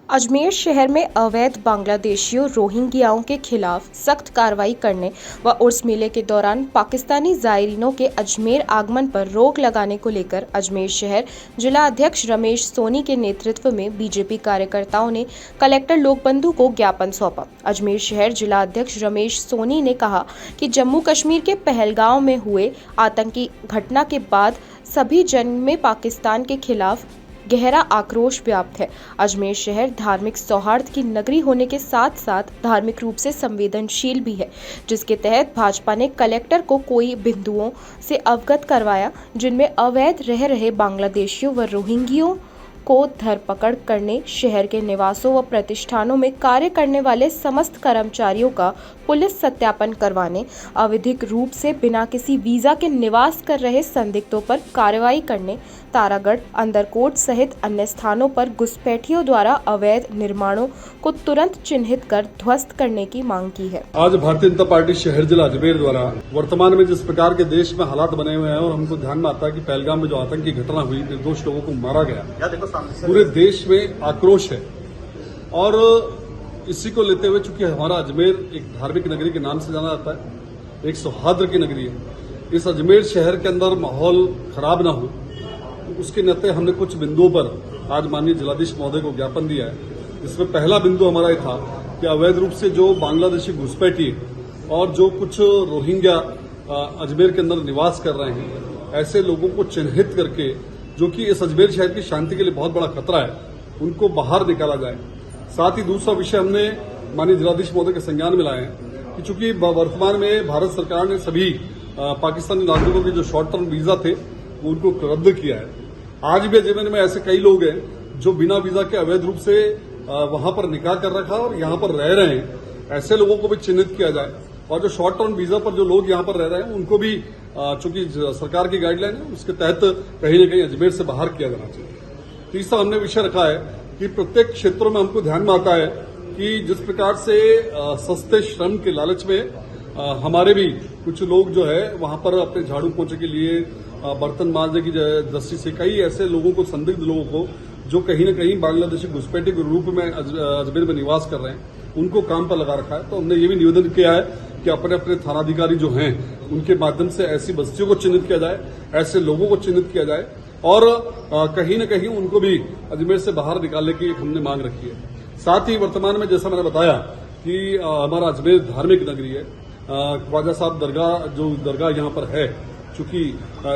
अजमेर शहर में अवैध बांग्लादेशियों रोहिंग्याओं के खिलाफ सख्त कार्रवाई करने व उर्स मेले के दौरान पाकिस्तानी ज़ायरीनों के अजमेर आगमन पर रोक लगाने को लेकर अजमेर शहर जिला अध्यक्ष रमेश सोनी के नेतृत्व में बीजेपी कार्यकर्ताओं ने कलेक्टर लोकबंधु को ज्ञापन सौंपा। अजमेर शहर जिला अध्यक्ष रमेश सोनी ने कहा कि जम्मू कश्मीर के पहलगांव में हुए आतंकी घटना के बाद सभी जन में पाकिस्तान के खिलाफ गहरा आक्रोश व्याप्त है। अजमेर शहर धार्मिक सौहार्द की नगरी होने के साथ साथ धार्मिक रूप से संवेदनशील भी है, जिसके तहत भाजपा ने कलेक्टर को कई बिंदुओं से अवगत करवाया जिनमें अवैध रह रहे बांग्लादेशियों व रोहिंग्याओं को धरपकड़ करने, शहर के निवासों व प्रतिष्ठानों में कार्य करने वाले समस्त कर्मचारियों का पुलिस सत्यापन करवाने, अवैधिक रूप से बिना किसी वीजा के निवास कर रहे संदिग्धों पर कार्रवाई करने, तारागढ़, अंदरकोट सहित अन्य स्थानों पर घुसपैठियों द्वारा अवैध निर्माणों को तुरंत चिन्हित कर ध्वस्त करने की मांग की है। आज भारतीय जनता पार्टी शहर जिला अजमेर द्वारा वर्तमान में जिस प्रकार के देश में हालात बने हुए हैं और हमको ध्यान में आता है कि पहलगाम में जो आतंकी घटना हुई, निर्दोष लोगों को मारा गया, पूरे देश में आक्रोश है। और इसी को लेते हुए चूंकि हमारा अजमेर एक धार्मिक नगरी के नाम से जाना जाता है, एक सौहार्द की नगरी है, इस अजमेर शहर के अंदर माहौल खराब ना हो, उसके नाते हमने कुछ बिंदुओं पर आज माननीय जिलाधीश महोदय को ज्ञापन दिया है। इसमें पहला बिंदु हमारा ये था कि अवैध रूप से जो बांग्लादेशी घुसपैठी और जो कुछ रोहिंग्या अजमेर के अंदर निवास कर रहे हैं, ऐसे लोगों को चिन्हित करके, जो कि इस अजमेर शहर की शांति के लिए बहुत बड़ा खतरा है, उनको बाहर निकाला जाए। साथ ही दूसरा विषय हमने माननीय जिलाधीश महोदय के संज्ञान में लाए हैं कि चूंकि वर्तमान में भारत सरकार ने सभी पाकिस्तानी नागरिकों के जो शॉर्ट टर्म वीजा थे वो उनको रद्द किया है। आज भी अजमेर में ऐसे कई लोग हैं जो बिना वीजा के अवैध रूप से वहां पर निकाह कर रखा और यहां पर रह रहे हैं, ऐसे लोगों को भी चिन्हित किया जाए और जो शॉर्ट टर्म वीजा पर जो लोग यहां पर रह रहे हैं उनको भी चूंकि सरकार की गाइडलाइन है उसके तहत कहीं न कहीं अजमेर से बाहर किया जाना चाहिए। तीसरा हमने विषय रखा है कि प्रत्येक क्षेत्रों में हमको ध्यान में आता है कि जिस प्रकार से सस्ते श्रम के लालच में हमारे भी कुछ लोग जो है वहां पर अपने झाड़ू पोछे के लिए, बर्तन मांजने की दृष्टि से कई ऐसे लोगों को, संदिग्ध लोगों को जो कहीं न कहीं बांग्लादेशी घुसपैठी के रूप में अजमेर में निवास कर रहे हैं, उनको काम पर लगा रखा है। तो हमने ये भी निवेदन किया है कि अपने अपने थानाधिकारी जो हैं उनके माध्यम से ऐसी बस्तियों को चिन्हित किया जाए, ऐसे लोगों को चिन्हित किया जाए और कहीं न कहीं उनको भी अजमेर से बाहर निकालने की हमने मांग रखी है। साथ ही वर्तमान में जैसा मैंने बताया कि हमारा अजमेर धार्मिक नगरी है, ख्वाजा साहब दरगाह जो दरगाह यहाँ पर है, चूंकि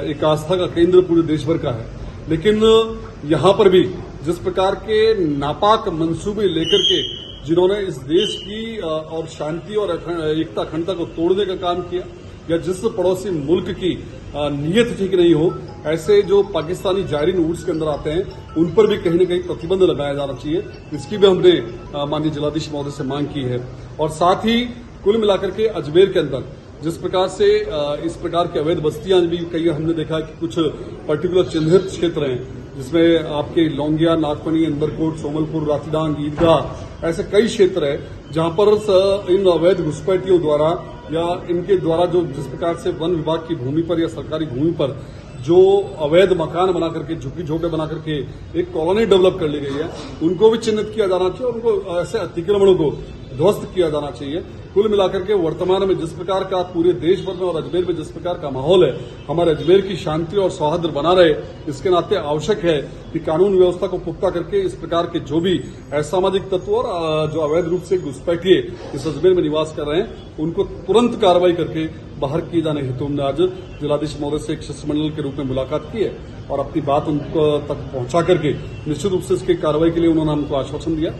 एक आस्था का केंद्र पूरे देश भर का है, लेकिन यहाँ पर भी जिस प्रकार के नापाक मंसूबे लेकर के जिन्होंने इस देश की और शांति और एकता अखंडता को तोड़ने का काम किया, या जिस पड़ोसी मुल्क की नीयत ठीक नहीं हो, ऐसे जो पाकिस्तानी जायरीन उर्स के अंदर आते हैं, उन पर भी कहीं न कहीं प्रतिबंध लगाया जाना चाहिए। इसकी भी हमने माननीय जिलाधीश महोदय से मांग की है। और साथ ही कुल मिलाकर के अजमेर के अंदर जिस प्रकार से इस प्रकार की अवैध बस्तियां भी कई हमने देखा कि कुछ पर्टिकुलर चिन्हित क्षेत्र हैं जिसमें आपके लौंगिया, नागपनी, अंदरकोट, सोमलपुर, रातीडांग, ईदगाह, ऐसे कई क्षेत्र है जहां पर इन अवैध घुसपैठियों द्वारा या इनके द्वारा जो जिस प्रकार से वन विभाग की भूमि पर या सरकारी भूमि पर जो अवैध मकान बना करके, झुग्गी झोपड़े बना करके एक कॉलोनी डेवलप कर ली गई है, उनको भी चिन्हित किया जाना चाहिए और उनको ऐसे अतिक्रमणों को ध्वस्त किया जाना चाहिए। कुल मिलाकर के वर्तमान में जिस प्रकार का पूरे देश भर में और अजमेर में जिस प्रकार का माहौल है, हमारे अजमेर की शांति और सौहार्द बना रहे, इसके नाते आवश्यक है कि कानून व्यवस्था को पुख्ता करके इस प्रकार के जो भी असामाजिक तत्व और जो अवैध रूप से घुसपैठिए इस अजमेर में निवास कर रहे हैं, उनको तुरंत कार्रवाई करके बाहर किए जाने हेतु हमने आज जिलाधीश महोदय से एक शिष्टमंडल के रूप में मुलाकात की है और अपनी बात उनको तक पहुंचा करके निश्चित रूप से इसकी कार्रवाई के लिए उन्होंने हमको आश्वासन दिया।